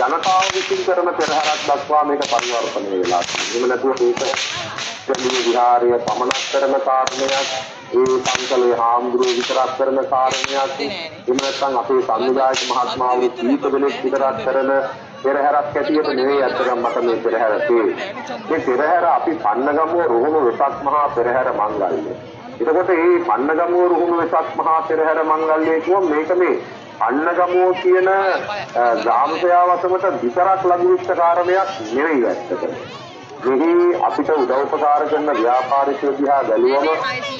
ජනතාව විසින් කරන පෙරහැරක් දක්වා මේක පරිවර්තනය වෙලා තියෙනවා. එහෙම නැතුව මේක දෙවියන් විහාරය පමණක් කරන කාරණයක්, ඒ පන්සලේ හාමුදුරුවෝ විතරක් කරන කාරණයක්, එහෙම නැත්නම් අපේ සංවිධායක මහත්මාවරු කීප දෙනෙක් විතරක් කරන පෙරහැරක් ඇටියට නෙවෙයි අත්‍තරම් මට මේ පෙරහැර තියෙන්නේ. මේ පෙරහැර අපි පන්නගමුව රුහුණු වෙසක් මහා පෙරහැර මංගල්‍ය. එතකොට මේ පන්නගමුව රුහුණු වෙසක් මහා පෙරහැර මංගල්‍ය කියුවම මේක මේ පන්නගමුව කියන ග්‍රාම සේවාවසමට විතරක් ලැබිච්ච කාරණයක් නෙවෙයි ඇත්තටම. මෙහි අපිට උදව්පකාර කරන ව්‍යාපාරිකයෝ දිහා බැලුවම,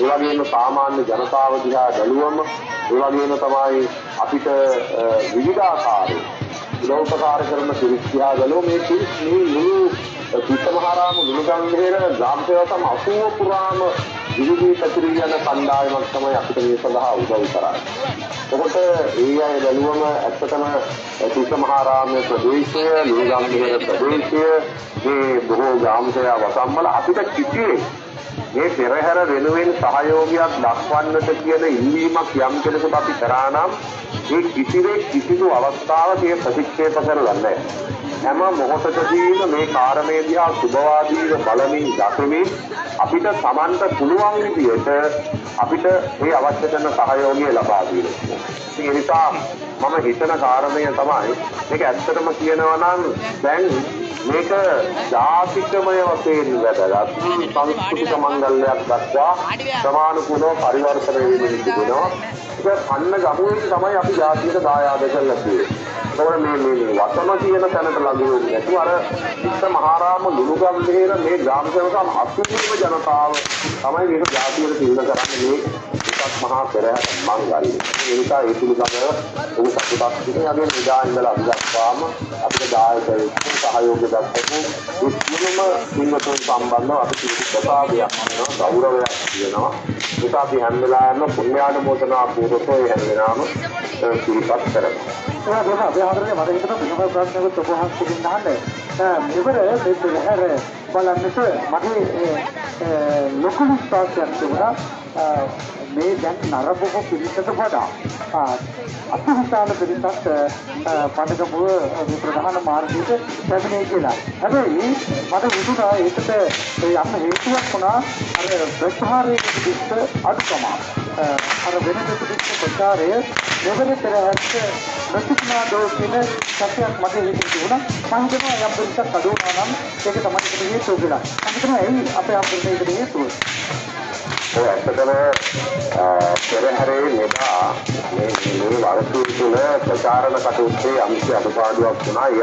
ඒ වගේම සාමාන්‍ය ජනතාව දිහා බැලුවම, ඒ වගේම තමයි අපිට විවිධාකාරයේ උදව්පකාර කරන පිරිස් දිහා බැලුවම මේ පිරිස් මේ මුළු පිටමහාරාම ලුණුගම්බේර ග්‍රාම සේවාසම 80 පුරාම විවිධ පැතිරියන කණ්ඩායමක් තමයි අපිට මේ සඳහා උදව් කරන්නේ. ඔකට ඒ අය බැලුවම ඇත්තටම පිටමහාරාමයේ ප්‍රදේශය, ලුණුගම්බේර ප්‍රදේශය, මේ බොහෝ ග්‍රාම සේවාසම් වල අපිට කිසිේ මේ පෙරහැර වෙනුවෙන් සහයෝගයක් දක්වන්නට කියන ඉල්ලීමක් යම් කෙනෙකුට අපි කරා නම් ඒ කිසිදු අවස්ථාවක ඒ ප්‍රතික්ෂේප කරලා නැහැ. හැම මොහොතකදීම මේ කාරණේ දිහා සුබවාදීව බලමින් දකිමින් අපිට Tamanට පුළුවන් විදියට අපිට මේ අවශ්‍ය කරන සහයෝගය ලබා දෙන්න. ඒ නිසා මම හිතන කාරණය තමයි මේක ඇත්තටම කියනවා නම් දැන් මේක ජාතිකමය වශයෙන් වැදගත් සංස්කෘතික මංගල්‍යයක් දක්වා සමානුකූලව පරිවර්තනය වෙමින් තිබෙනවා. ඒක අන්න ගමුවේ තමයි අපි ජාතියට දායාද කරලා තියෙන්නේ. ඒකවල මේ වතම කියන තැනට ළඟ වෙන්නේ නැතුව අර ඉස්ස මහාරාම ලුණුගම්බේර මේ ග්‍රාම සේවකම් 80ම ජනතාව තමයි මේක ජාතියට තිරණ කරන්නේ මේ එකක් මහා පෙරහැර මංගල්‍ය. ඒ නිසා ඒ පිළිබඳව ඔබ සතුටක් සිටින යගේ නිදා ඉඳලා අභිදක්වාම අපිට දායක සහයෝගය දක්වපු ඒ සියලුම පින්වතුන් සම්බන්ධව අපි කිසි ප්‍රසාදයක් වෙනවා, ගෞරවයක් තියෙනවා. ඒක අපි හැම වෙලාවෙම පුණ්‍යානුමෝදනා පූර්වකව හැම වෙලාවම සිහිපත් කරනවා. ඒක අපි හතරේ මට හිතෙනවා මෙහෙම ප්‍රශ්නයක් ඔබ හස්තින් අහන්නේ. මෙවර මේ පෙරහැර බලන්නට මගේ ලොකු විශ්වාසයක් තිබුණා. මේ දැන් නරඹපු පිළිසකට වඩා අත්හසාන පිළිසත් පඩකපුව මේ ප්‍රධාන මාර්ගයේ ලැබෙන්නේ කියලා. හැබැයි මට හිතුණා ඒකට යන්න හේතුවක් වුණා අර ප්‍රචාරයේ පිළිස්ස අඩුකම. අර වෙන පිළිස්ස ප්‍රචාරය මෙවර පෙරහැරට ප්‍රතිඥාදෝ කියන සත්‍යයක් මට හිතෙනවා. මම හිතනවා යම් පිළිසක් අඩු වුණා නම් ඒක තමයි හේතුව කියලා. මම හිතනවා ඇයි අපේ අපිට ඒක හේතුව? ඒ ඇත්තටම පෙරහැරේ මෙදා මේ වර්ෂය තුළ ප්‍රචාරණ කටයුත්තේ අංශ අඩුපාඩුවක් වුණා.